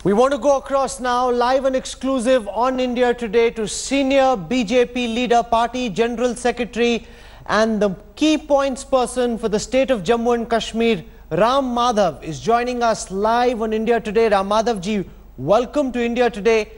We want to go across now, live and exclusive on India Today, to senior BJP leader, party General Secretary and the key points person for the state of Jammu and Kashmir, Ram Madhav, is joining us live on India Today. Ram Madhav ji, welcome to India Today.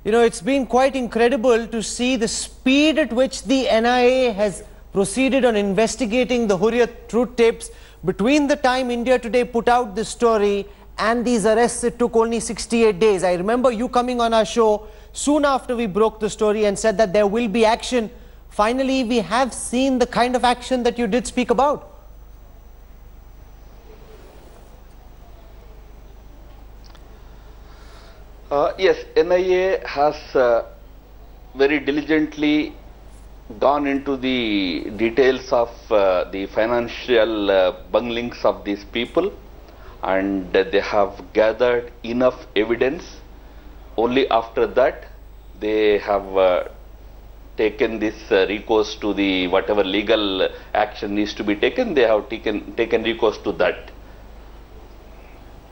You know, it's been quite incredible to see the speed at which the NIA has proceeded on investigating the Hurriyat Tapes. Between the time India Today put out this story and these arrests, it took only 68 days. I remember you coming on our show soon after we broke the story and said that there will be action. Finally, we have seen the kind of action that you did speak about. Yes, NIA has very diligently gone into the details of the financial bunglings of these people, and they have gathered enough evidence. Only after that they have taken this recourse to the whatever legal action needs to be taken. They have taken recourse to that.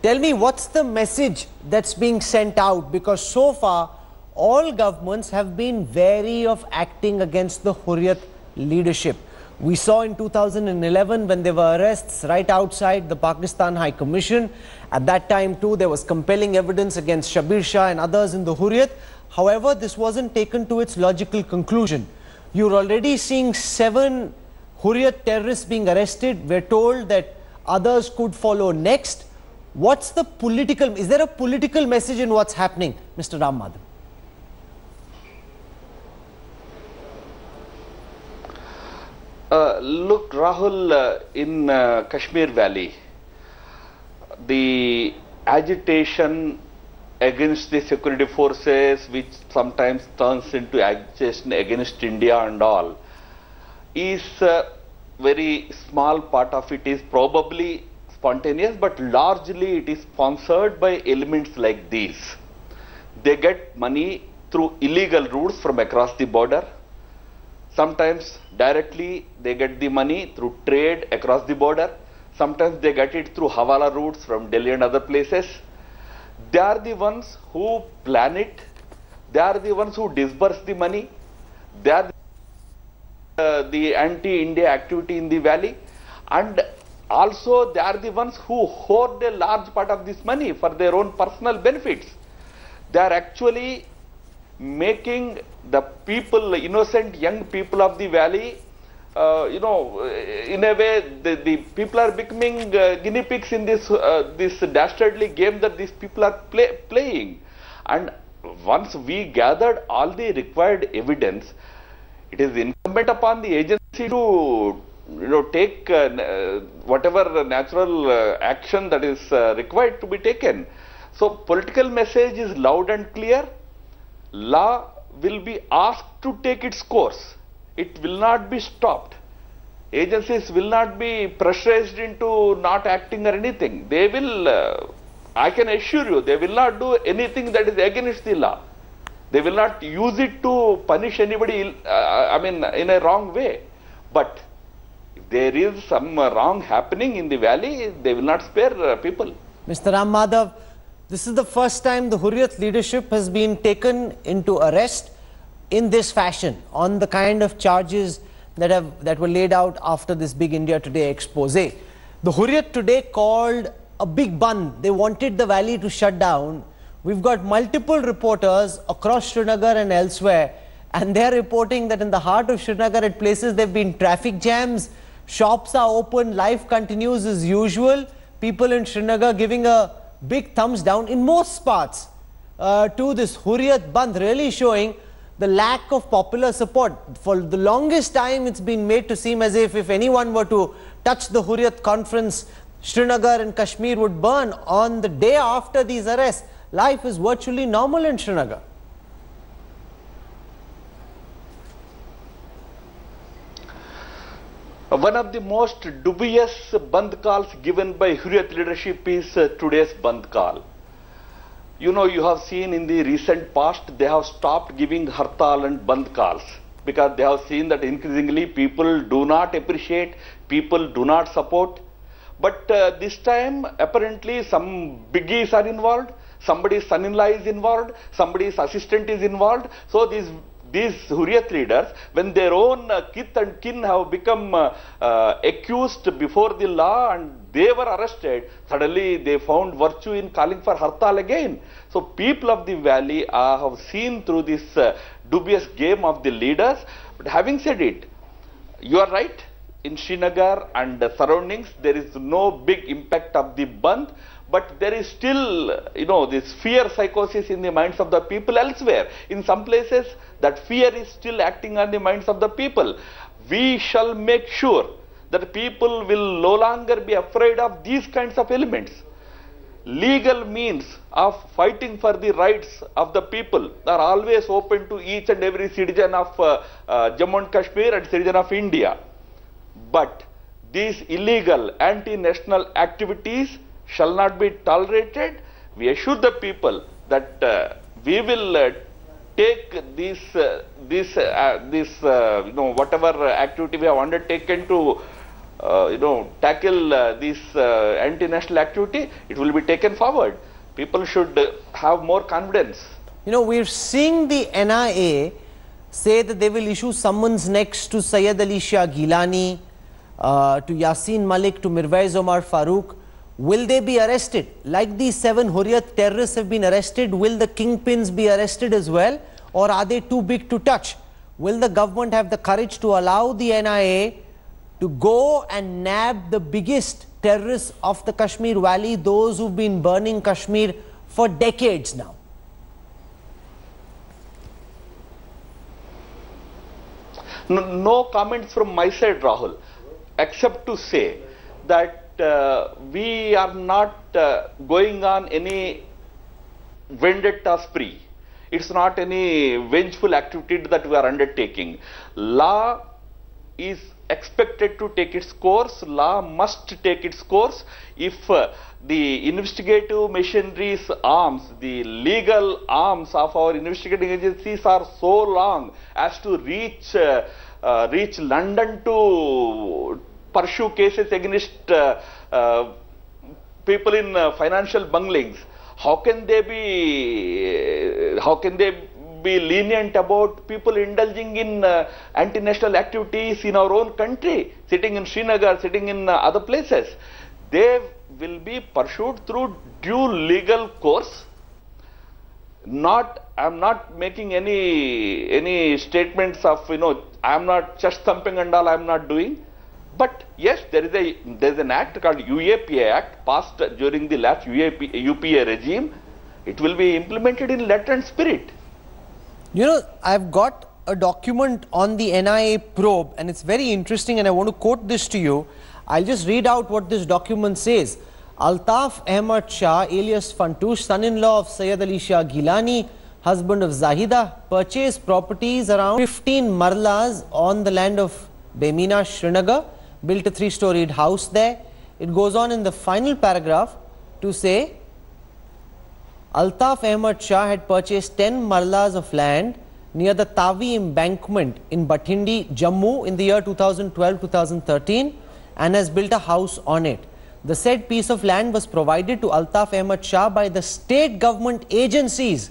Tell me, what's the message that's being sent out? Because so far all governments have been wary of acting against the Hurriyat leadership. We saw in 2011 when there were arrests right outside the Pakistan High Commission. At that time too, there was compelling evidence against Shabir Shah and others in the Hurriyat. However, this wasn't taken to its logical conclusion. You're already seeing 7 Hurriyat terrorists being arrested. We're told that others could follow next. What's the political, is there a political message in what's happening, Mr. Ram Madhav? Look, Rahul, in Kashmir Valley, the agitation against the security forces, which sometimes turns into agitation against India and all, is a very small part of it is probably spontaneous, but largely it is sponsored by elements like these. They get money through illegal routes from across the border. Sometimes directly they get the money through trade across the border. Sometimes they get it through Hawala routes from Delhi and other places. They are the ones who plan it. They are the ones who disburse the money. They are the anti-India activity in the valley. And also they are the ones who hoard a large part of this money for their own personal benefits. They are actually making the people, the innocent young people of the valley, in a way, the people are becoming guinea pigs in this this dastardly game that these people are playing. And once we gathered all the required evidence, it is incumbent upon the agency to take whatever natural action that is required to be taken. So political message is loud and clear. Law will be asked to take its course. It will not be stopped. Agencies will not be pressurized into not acting or anything. They will, I can assure you, they will not do anything that is against the law. They will not use it to punish anybody, in a wrong way. But if there is some wrong happening in the valley, they will not spare people. Mr. Ram Madhav, this is the first time the Hurriyat leadership has been taken into arrest in this fashion on the kind of charges that were laid out after this big India Today expose. The Hurriyat today called a big band. They wanted the valley to shut down. We've got multiple reporters across Srinagar and elsewhere, and they're reporting that in the heart of Srinagar at places there have been traffic jams, shops are open, life continues as usual. People in Srinagar giving a big thumbs down in most parts to this Hurriyat Bandh, really showing the lack of popular support. For the longest time, it's been made to seem as if anyone were to touch the Hurriyat conference, Srinagar and Kashmir would burn. On the day after these arrests, life is virtually normal in Srinagar. One of the most dubious Bandh calls given by Hurriyat leadership is today's Bandh call. You know, you have seen in the recent past, they have stopped giving Hartal and Bandh calls because they have seen that increasingly people do not appreciate, people do not support. But this time, apparently, some biggies are involved. Somebody's son-in-law is involved, somebody's assistant is involved. So these Hurriyat leaders, when their own kith and kin have become accused before the law and they were arrested, suddenly they found virtue in calling for Hartal again. So people of the valley have seen through this dubious game of the leaders. But having said it, you are right. In Srinagar and the surroundings, there is no big impact of the Bandh, but there is still, this fear psychosis in the minds of the people elsewhere. In some places, that fear is still acting on the minds of the people. We shall make sure that people will no longer be afraid of these kinds of elements. Legal means of fighting for the rights of the people are always open to each and every citizen of Jammu and Kashmir and citizen of India. But these illegal anti-national activities shall not be tolerated. We assure the people that we will take whatever activity we have undertaken to tackle this anti-national activity, it will be taken forward. People should have more confidence. We're seeing the NIA say that they will issue summons next to Syed Ali Shah Gilani, to Yasin Malik, to Mirwaiz Omar Farooq. Will they be arrested? Like these 7 Hurriyat terrorists have been arrested, will the kingpins be arrested as well? Or are they too big to touch? Will the government have the courage to allow the NIA to go and nab the biggest terrorists of the Kashmir Valley, those who've been burning Kashmir for decades now? No comments from my side, Rahul, except to say that we are not going on any vendetta spree. It's not any vengeful activity that we are undertaking. Law is expected to take its course. Law must take its course. If the investigative machinery's arms, the legal arms of our investigating agencies are so long as to reach London to pursue cases against people in financial bunglings, how can they be lenient about people indulging in anti-national activities in our own country, sitting in Srinagar, sitting in other places? They will be pursued through due legal course. I'm not making any statements of, I'm not chest thumping and all, I'm not doing. But yes, there is an act called UAPA Act passed during the last UPA regime. It will be implemented in letter and spirit. I've got a document on the NIA probe and it's very interesting, and I want to quote this to you. I'll just read out what this document says. Altaf Ahmad Shah, alias Fantush, son-in-law of Syed Ali Shah Gilani, husband of Zahida, purchased properties around 15 marlas on the land of Bemina, Srinagar, built a 3-storied house there. It goes on in the final paragraph to say, Altaf Ahmad Shah had purchased 10 marlas of land near the Tavi embankment in Bhathindi, Jammu in the year 2012-2013 and has built a house on it. The said piece of land was provided to Altaf Ahmad Shah by the state government agencies.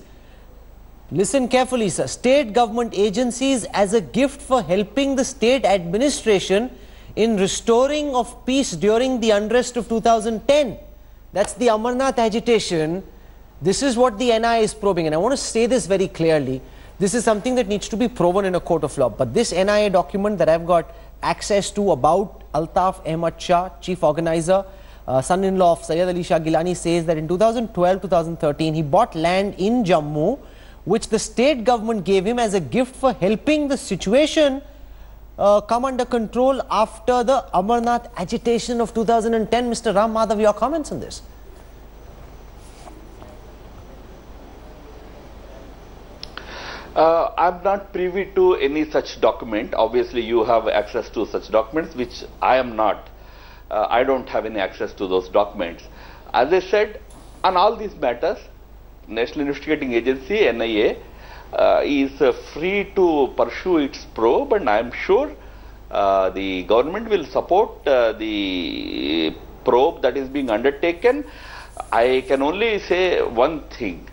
Listen carefully, sir. State government agencies as a gift for helping the state administration in restoring of peace during the unrest of 2010. That's the Amarnath agitation. This is what the NIA is probing, and I want to say this very clearly. This is something that needs to be proven in a court of law. But this NIA document that I've got access to about Altaf Ahmad Shah, chief organizer, son-in-law of Syed Ali Shah Gilani, says that in 2012-2013 he bought land in Jammu which the state government gave him as a gift for helping the situation come under control after the Amarnath agitation of 2010. Mr. Ram Madhav, your comments on this? I'm not privy to any such document. Obviously, you have access to such documents, which I am not. I don't have any access to those documents. As I said, on all these matters, National Investigating Agency, NIA, is free to pursue its probe, and I am sure the government will support the probe that is being undertaken. I can only say one thing.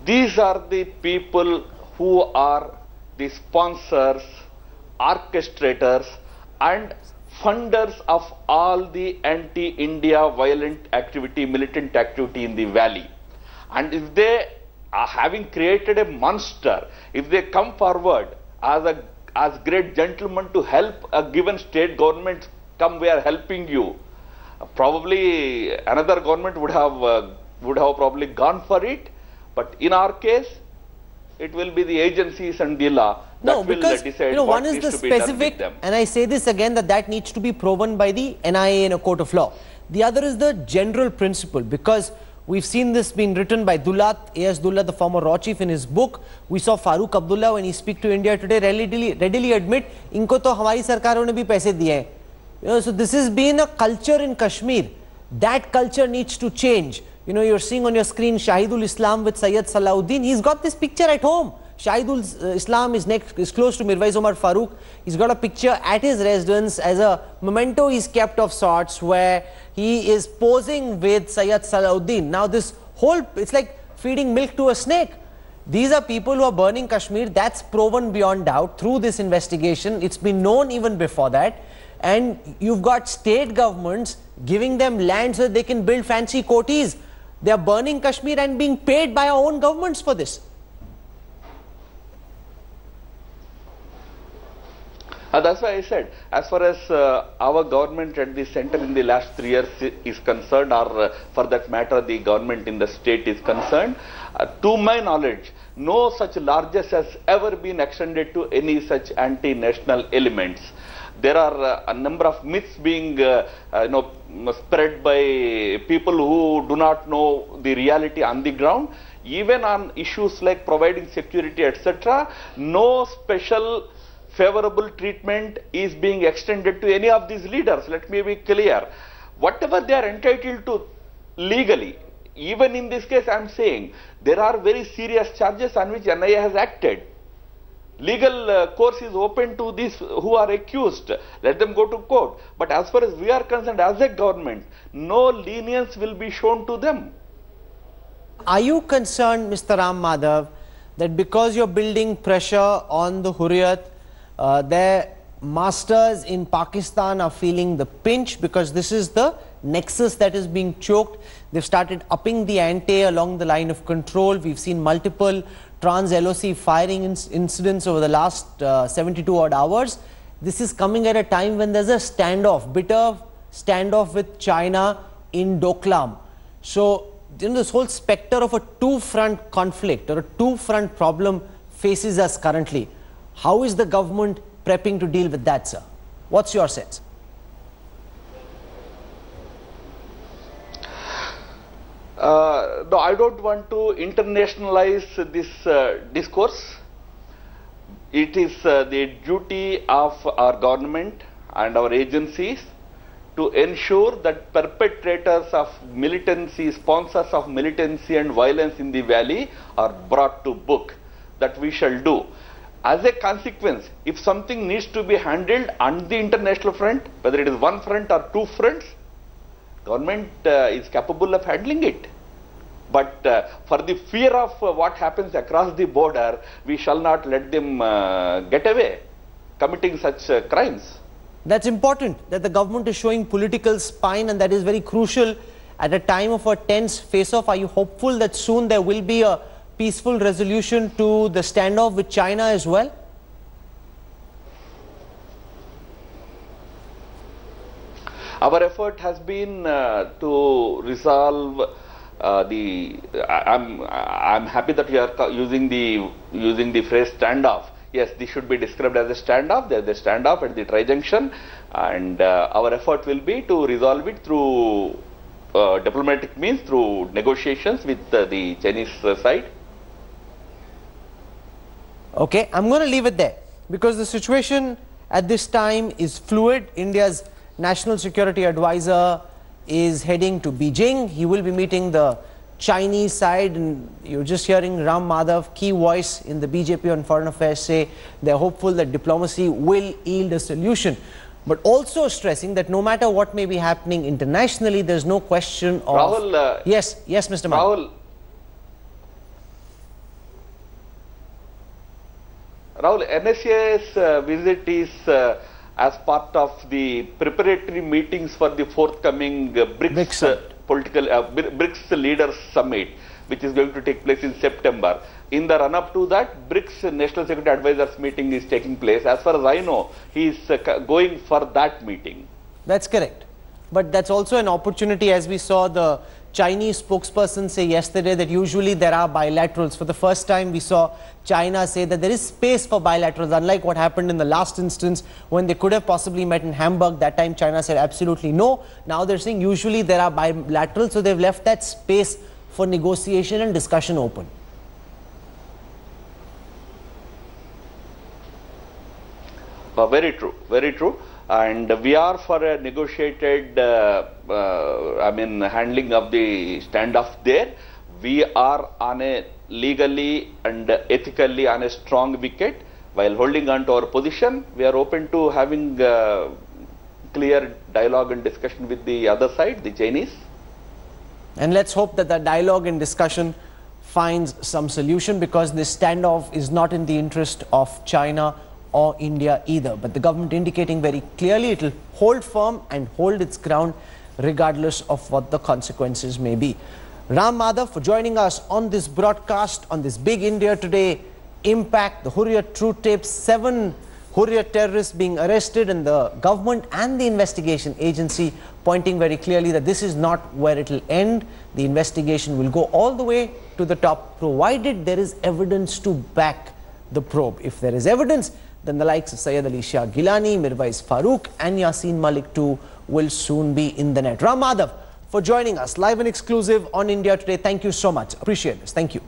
These are the people who are the sponsors, orchestrators and funders of all the anti-India violent activity, militant activity in the valley. And if they are having created a monster, if they come forward as great gentlemen to help a given state government, come we are helping you, probably another government would have probably gone for it. But in our case, it will be the agencies and the law that will decide what one is needs the to be done specific, with them. and I say this again, that needs to be proven by the NIA in a court of law. The other is the general principle, because we've seen this being written by Dulat, A.S. Dulat, the former Raw Chief, in his book. We saw Farooq Abdullah, when he speak to India Today, readily admit, inko to hamari sarkaron ne bhi paise diye hain. So this has been a culture in Kashmir. That culture needs to change. You're seeing on your screen Shahidul Islam with Sayyid Salahuddin. He's got this picture at home. Shahidul Islam is close to Mirwais Omar Farooq. He's got a picture at his residence as a memento he's kept of sorts, where he is posing with Sayyid Salahuddin. Now this whole, it's like feeding milk to a snake. These are people who are burning Kashmir. That's proven beyond doubt through this investigation. It's been known even before that. And you've got state governments giving them land so that they can build fancy kotis. They are burning Kashmir and being paid by our own governments for this. That's why I said, as far as our government at the center in the last 3 years is concerned, or for that matter the government in the state is concerned, to my knowledge, no such largesse has ever been extended to any such anti-national elements. There are a number of myths being spread by people who do not know the reality on the ground. Even on issues like providing security, etc., no special favorable treatment is being extended to any of these leaders. Let me be clear. Whatever they are entitled to legally, even in this case I am saying, there are very serious charges on which NIA has acted. Legal course is open to these who are accused. Let them go to court. But as far as we are concerned as a government, no lenience will be shown to them. Are you concerned, Mr. Ram Madhav, that because you're building pressure on the Hurriyat, their masters in Pakistan are feeling the pinch, because this is the nexus that is being choked? They've started upping the ante along the line of control. We've seen multiple trans-LOC firing incidents over the last 72 odd hours. This is coming at a time when there's a standoff, bitter standoff with China in Doklam. So, this whole specter of a two-front conflict or a two-front problem faces us currently. How is the government prepping to deal with that, sir? What's your sense? No, I don't want to internationalize this discourse. It is the duty of our government and our agencies to ensure that perpetrators of militancy, sponsors of militancy and violence in the valley are brought to book. That we shall do. As a consequence, if something needs to be handled on the international front, whether it is one front or two fronts, government is capable of handling it. But for the fear of what happens across the border, we shall not let them get away committing such crimes. That's important, that the government is showing political spine, and that is very crucial at a time of a tense face-off. Are you hopeful that soon there will be a peaceful resolution to the standoff with China as well? Our effort has been to resolve I'm happy that you are using the phrase standoff. Yes, this should be described as a standoff. There is a standoff at the tri-junction, and our effort will be to resolve it through diplomatic means, through negotiations with the Chinese side. Okay, I'm going to leave it there because the situation at this time is fluid. India's National Security Advisor is heading to Beijing. He will be meeting the Chinese side, and you're just hearing Ram Madhav, key voice in the BJP on foreign affairs, say they're hopeful that diplomacy will yield a solution. but also stressing that no matter what may be happening internationally, there's no question of... Rahul, yes, Mr. Madhav. Rahul, NSA's visit is as part of the preparatory meetings for the forthcoming BRICS Leaders Summit, which is going to take place in September. In the run-up to that, BRICS National Security Advisors meeting is taking place. As far as I know, he is going for that meeting. That's correct. But that's also an opportunity, as we saw the Chinese spokesperson say yesterday, that usually there are bilaterals. For the first time, we saw China say that there is space for bilaterals, unlike what happened in the last instance when they could have possibly met in Hamburg. That time China said absolutely no. Now they're saying usually there are bilaterals, so they've left that space for negotiation and discussion open. Very true, very true. And we are for a negotiated, handling of the standoff there. We are on a legally and ethically on a strong wicket. While holding on to our position, we are open to having clear dialogue and discussion with the other side, the Chinese. And let's hope that the dialogue and discussion finds some solution, because this standoff is not in the interest of China or India either. But the government indicating very clearly it will hold firm and hold its ground regardless of what the consequences may be. Ram Madhav, for joining us on this broadcast on this big India Today impact, the Hurriyat Tapes, 7 Hurriyat terrorists being arrested, and the government and the investigation agency pointing very clearly that this is not where it will end. The investigation will go all the way to the top, provided there is evidence to back the probe. If there is evidence, then the likes of Syed Ali Shah Gilani, Mirwais Farooq and Yasin Malik too will soon be in the net. Ram Madhav, for joining us live and exclusive on India Today. Thank you so much. Appreciate this. Thank you.